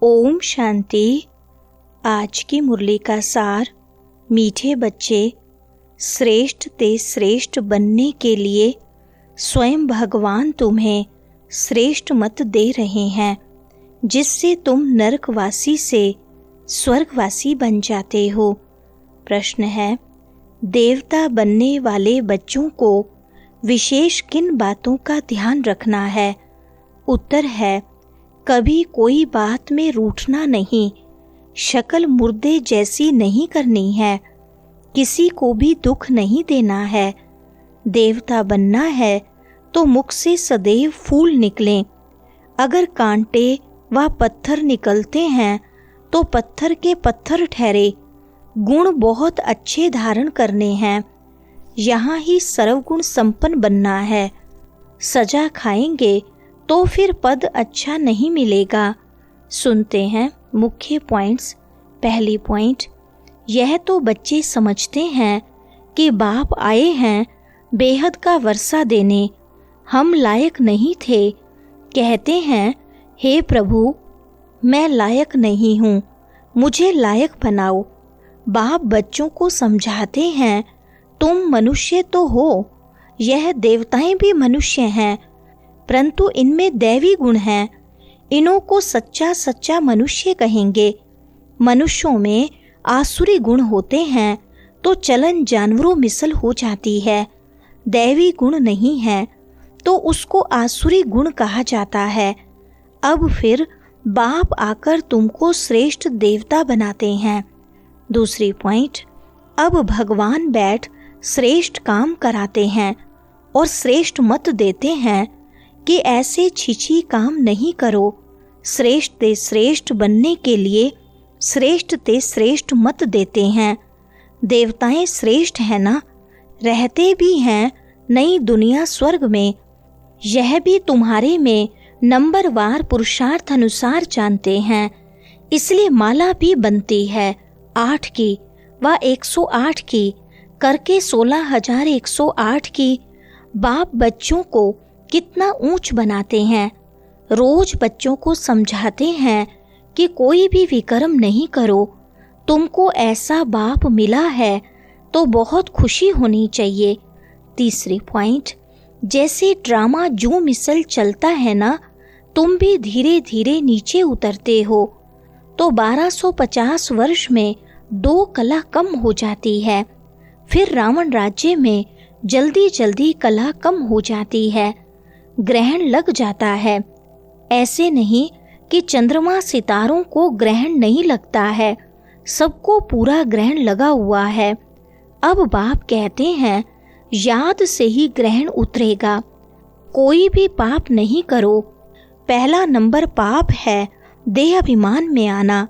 ओम शांति। आज की मुरली का सार। मीठे बच्चे, श्रेष्ठ ते श्रेष्ठ बनने के लिए स्वयं भगवान तुम्हें श्रेष्ठ मत दे रहे हैं, जिससे तुम नरकवासी से स्वर्गवासी बन जाते हो। प्रश्न है, देवता बनने वाले बच्चों को विशेष किन बातों का ध्यान रखना है? उत्तर है, कभी कोई बात में रूठना नहीं, शक्ल मुर्दे जैसी नहीं करनी है, किसी को भी दुख नहीं देना है। देवता बनना है तो मुख से सदैव फूल निकलें। अगर कांटे व पत्थर निकलते हैं तो पत्थर के पत्थर ठहरे। गुण बहुत अच्छे धारण करने हैं, यहाँ ही सर्वगुण संपन्न बनना है। सजा खाएंगे तो फिर पद अच्छा नहीं मिलेगा। सुनते हैं मुख्य पॉइंट्स। पहली पॉइंट, यह तो बच्चे समझते हैं कि बाप आए हैं बेहद का वर्षा देने, हम लायक नहीं थे। कहते हैं, हे प्रभु मैं लायक नहीं हूँ, मुझे लायक बनाओ। बाप बच्चों को समझाते हैं, तुम मनुष्य तो हो, यह देवताएं भी मनुष्य हैं, परंतु इनमें दैवी गुण हैं। इन्हों को सच्चा सच्चा मनुष्य कहेंगे। मनुष्यों में आसुरी गुण होते हैं तो चलन जानवरों मिसल हो जाती है। दैवी गुण नहीं है तो उसको आसुरी गुण कहा जाता है। अब फिर बाप आकर तुमको श्रेष्ठ देवता बनाते हैं। दूसरी पॉइंट, अब भगवान बैठ श्रेष्ठ काम कराते हैं और श्रेष्ठ मत देते हैं कि ऐसे छिछी काम नहीं करो। श्रेष्ठ ते श्रेष्ठ बनने के लिए श्रेष्ठ ते श्रेष्ठ मत देते हैं। देवताएं श्रेष्ठ है ना, रहते भी हैं नई दुनिया स्वर्ग में। यह भी तुम्हारे में नंबरवार पुरुषार्थ अनुसार जानते हैं, इसलिए माला भी बनती है 8 की व 108 की करके 16,108 की। बाप बच्चों को कितना ऊंच बनाते हैं। रोज बच्चों को समझाते हैं कि कोई भी विकर्म नहीं करो। तुमको ऐसा बाप मिला है तो बहुत खुशी होनी चाहिए। तीसरी पॉइंट, जैसे ड्रामा जो मिसल चलता है ना, तुम भी धीरे धीरे नीचे उतरते हो तो 1250 वर्ष में 2 कला कम हो जाती है। फिर रावण राज्य में जल्दी जल्दी कला कम हो जाती है, ग्रहण लग जाता है। ऐसे नहीं कि चंद्रमा सितारों को ग्रहण नहीं लगता है, सबको पूरा ग्रहण लगा हुआ है। अब बाप कहते हैं, याद से ही ग्रहण उतरेगा। कोई भी पाप नहीं करो। पहला नंबर पाप है देह अभिमान में आना,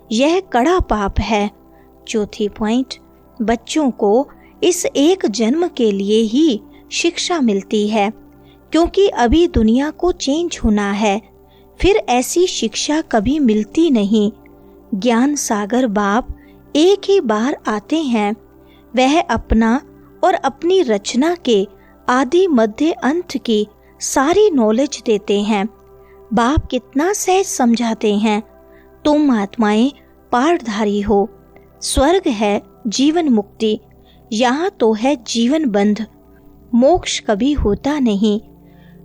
यह कड़ा पाप है। चौथी पॉइंट, बच्चों को इस एक जन्म के लिए ही शिक्षा मिलती है, क्योंकि अभी दुनिया को चेंज होना है, फिर ऐसी शिक्षा कभी मिलती नहीं। ज्ञान सागर बाप एक ही बार आते हैं, वह अपना और अपनी रचना के आदि मध्य अंत की सारी नॉलेज देते हैं। बाप कितना सहज समझाते हैं, तुम आत्माएं पाठधारी हो। स्वर्ग है जीवन मुक्ति, यहाँ तो है जीवन बंध, मोक्ष कभी होता नहीं।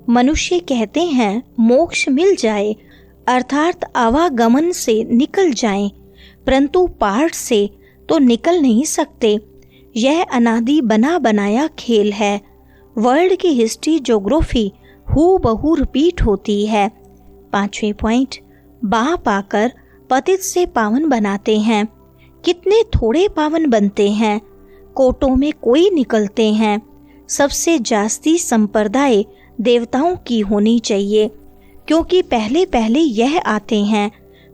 मनुष्य कहते हैं मोक्ष मिल जाए, अर्थात आवागमन से निकल जाएं, परंतु पाठ से तो निकल नहीं सकते। यह अनादि बना बनाया खेल है। वर्ल्ड की हिस्ट्री ज्योग्राफी हूबहू रिपीट होती है। पांचवें पॉइंट, बाप आकर पतित से पावन बनाते हैं। कितने थोड़े पावन बनते हैं, कोटों में कोई निकलते हैं। सबसे जास्ती संप्रदाय देवताओं की होनी चाहिए, क्योंकि पहले पहले यह आते हैं,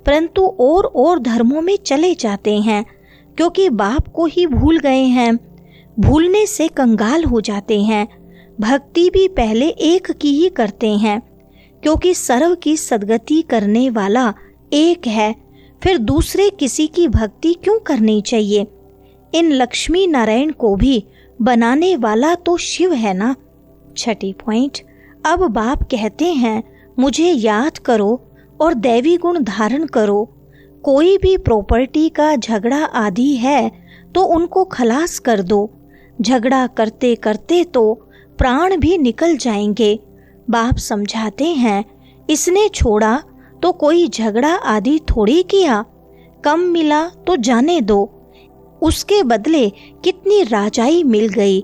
परंतु और धर्मों में चले जाते हैं, क्योंकि बाप को ही भूल गए हैं। भूलने से कंगाल हो जाते हैं। भक्ति भी पहले एक की ही करते हैं, क्योंकि सर्व की सद्गति करने वाला एक है, फिर दूसरे किसी की भक्ति क्यों करनी चाहिए? इन लक्ष्मी नारायण को भी बनाने वाला तो शिव है ना। छठी पॉइंट, अब बाप कहते हैं मुझे याद करो और दैवी गुण धारण करो। कोई भी प्रॉपर्टी का झगड़ा आदि है तो उनको खलास कर दो। झगड़ा करते करते तो प्राण भी निकल जाएंगे। बाप समझाते हैं, इसने छोड़ा तो कोई झगड़ा आदि थोड़ी किया, कम मिला तो जाने दो, उसके बदले कितनी राजाई मिल गई।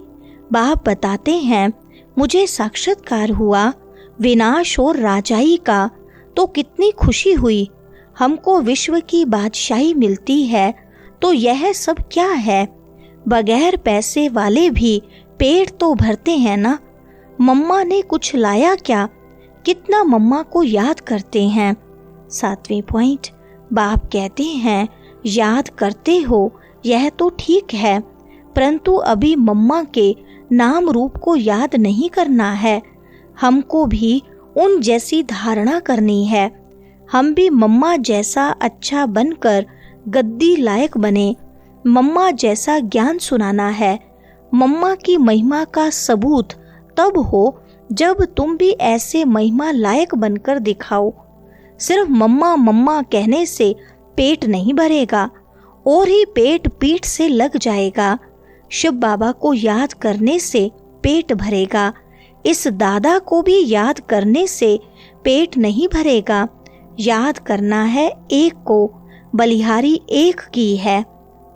बाप बताते हैं, मुझे साक्षात्कार हुआ विनाश और राजाई का, तो कितनी खुशी हुई। हमको विश्व की बादशाही मिलती है तो यह सब क्या है। बगैर पैसे वाले भी पेट तो भरते हैं ना। मम्मा ने कुछ लाया क्या, कितना मम्मा को याद करते हैं। 7वें पॉइंट, बाप कहते हैं, याद करते हो यह तो ठीक है, परंतु अभी मम्मा के नाम रूप को याद नहीं करना है। हमको भी उन जैसी धारणा करनी है। हम भी मम्मा जैसा अच्छा बनकर गद्दी लायक बने। मम्मा जैसा ज्ञान सुनाना है। मम्मा की महिमा का सबूत तब हो जब तुम भी ऐसे महिमा लायक बनकर दिखाओ। सिर्फ मम्मा मम्मा कहने से पेट नहीं भरेगा, और ही पेट पीठ से लग जाएगा। शिव बाबा को याद करने से पेट भरेगा। इस दादा को भी याद करने से पेट नहीं भरेगा। याद करना है एक को, बलिहारी एक की है।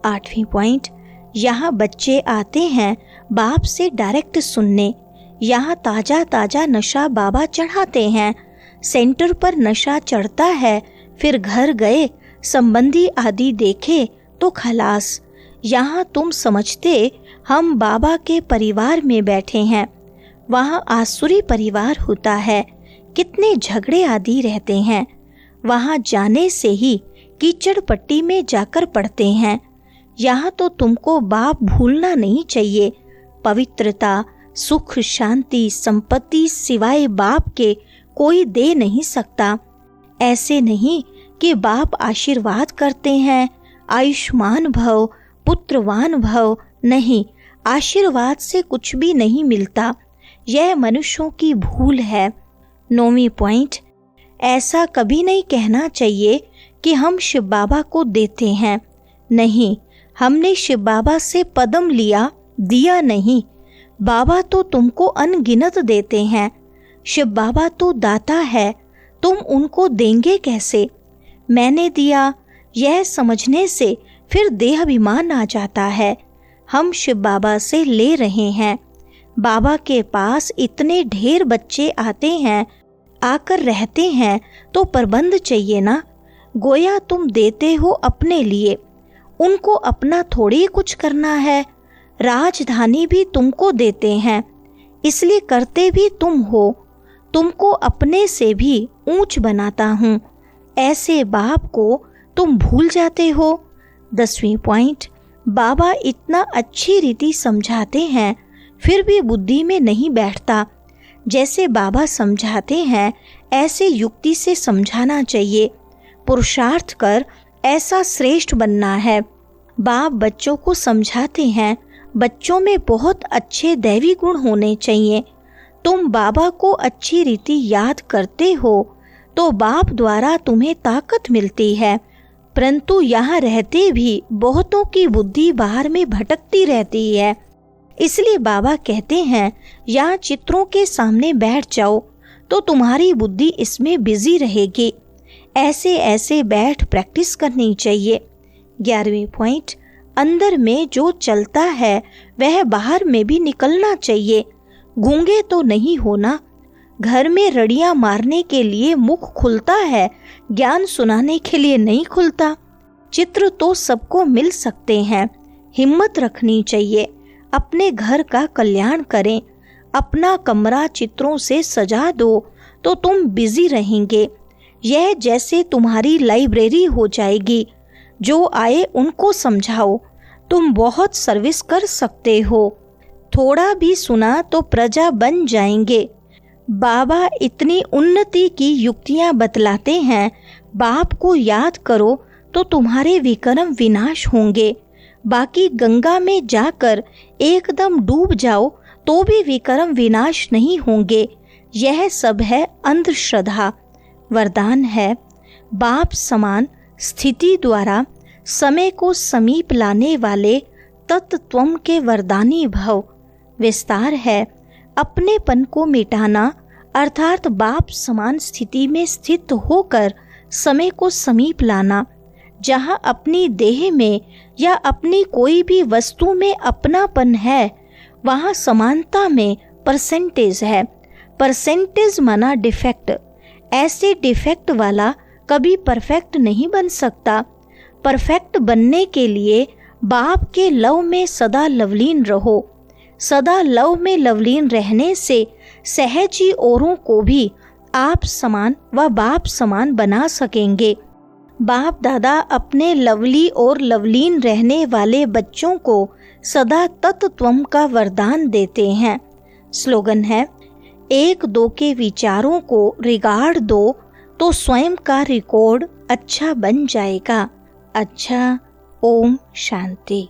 8वीं पॉइंट, यहाँ बच्चे आते हैं बाप से डायरेक्ट सुनने। यहाँ ताजा ताजा नशा बाबा चढ़ाते हैं। सेंटर पर नशा चढ़ता है, फिर घर गए, संबंधी आदि देखे तो खलास। यहाँ तुम समझते हम बाबा के परिवार में बैठे हैं, वहाँ आसुरी परिवार होता है। कितने झगड़े आदि रहते हैं। वहाँ जाने से ही कीचड़ पट्टी में जाकर पड़ते हैं। यहाँ तो तुमको बाप भूलना नहीं चाहिए। पवित्रता, सुख, शांति, संपत्ति सिवाय बाप के कोई दे नहीं सकता। ऐसे नहीं कि बाप आशीर्वाद करते हैं, आयुष्मान भव, पुत्रवान भव। नहीं, आशीर्वाद से कुछ भी नहीं मिलता। यह मनुष्यों की भूल है। 9वीं पॉइंट, ऐसा कभी नहीं कहना चाहिए कि हम शिव बाबा को देते हैं। नहीं, हमने शिव बाबा से पदम लिया, दिया नहीं। बाबा तो तुमको अनगिनत देते हैं। शिव बाबा तो दाता है, तुम उनको देंगे कैसे। मैंने दिया, यह समझने से फिर देहाभिमान आ जाता है। हम शिव बाबा से ले रहे हैं। बाबा के पास इतने ढेर बच्चे आते हैं, आकर रहते हैं, तो प्रबंध चाहिए ना। गोया तुम देते हो अपने लिए, उनको अपना थोड़ी कुछ करना है। राजधानी भी तुमको देते हैं, इसलिए करते भी तुम हो। तुमको अपने से भी ऊंच बनाता हूँ। ऐसे बाप को तुम भूल जाते हो। 10वीं पॉइंट, बाबा इतना अच्छी रीति समझाते हैं, फिर भी बुद्धि में नहीं बैठता। जैसे बाबा समझाते हैं ऐसे युक्ति से समझाना चाहिए। पुरुषार्थ कर ऐसा श्रेष्ठ बनना है। बाप बच्चों को समझाते हैं, बच्चों में बहुत अच्छे दैवी गुण होने चाहिए। तुम बाबा को अच्छी रीति याद करते हो तो बाप द्वारा तुम्हें ताकत मिलती है, परंतु यहाँ रहते भी बहुतों की बुद्धि बाहर में भटकती रहती है। इसलिए बाबा कहते हैं, यहाँ चित्रों के सामने बैठ जाओ तो तुम्हारी बुद्धि इसमें बिजी रहेगी। ऐसे ऐसे बैठ प्रैक्टिस करनी चाहिए। 11वीं पॉइंट, अंदर में जो चलता है वह बाहर में भी निकलना चाहिए। गूंगे तो नहीं होना। घर में रड़ियां मारने के लिए मुख खुलता है, ज्ञान सुनाने के लिए नहीं खुलता। चित्र तो सबको मिल सकते हैं, हिम्मत रखनी चाहिए। अपने घर का कल्याण करें। अपना कमरा चित्रों से सजा दो तो तुम बिजी रहेंगे। यह जैसे तुम्हारी लाइब्रेरी हो जाएगी। जो आए उनको समझाओ, तुम बहुत सर्विस कर सकते हो। थोड़ा भी सुना तो प्रजा बन जाएंगे। बाबा इतनी उन्नति की युक्तियां बतलाते हैं। बाप को याद करो तो तुम्हारे विक्रम विनाश होंगे। बाकी गंगा में जाकर एकदम डूब जाओ तो भी विक्रम विनाश नहीं होंगे। यह सब है अंधश्रद्धा। वरदान है, बाप समान स्थिति द्वारा समय को समीप लाने वाले तत्त्वम के वरदानी भव। विस्तार है अपनेपन को मिटाना, अर्थात बाप समान स्थिति में स्थित होकर समय को समीप लाना। जहाँ अपनी देह में या अपनी कोई भी वस्तु में अपनापन है, वहाँ समानता में परसेंटेज है। परसेंटेज माना डिफेक्ट। ऐसे डिफेक्ट वाला कभी परफेक्ट नहीं बन सकता। परफेक्ट बनने के लिए बाप के लव में सदा लवलीन रहो। सदा लव में लवलीन रहने से सहज ही औरों को भी आप समान व बाप समान बना सकेंगे। बाप दादा अपने लवली और लवलीन रहने वाले बच्चों को सदा तत्त्वम का वरदान देते हैं। स्लोगन है, एक दो के विचारों को रिगार्ड दो तो स्वयं का रिकॉर्ड अच्छा बन जाएगा। अच्छा, ओम शांति।